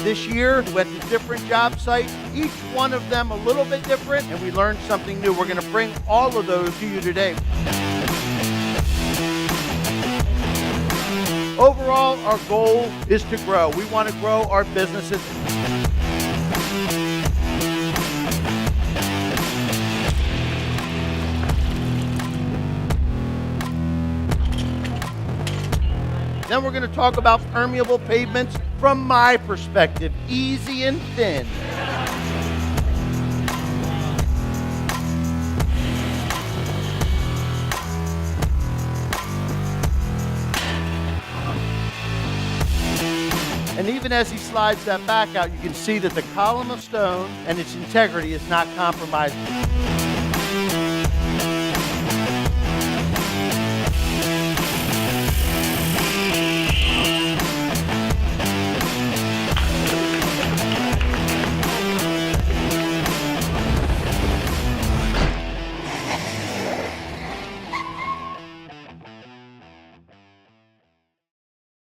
This year, we went to different job sites, each one of them a little bit different, and we learned something new. We're going to bring all of those to you today. Overall, our goal is to grow. We want to grow our businesses. Then we're going to talk about permeable pavements from my perspective, easy and thin. And even as he slides that back out, you can see that the column of stone and its integrity is not compromised.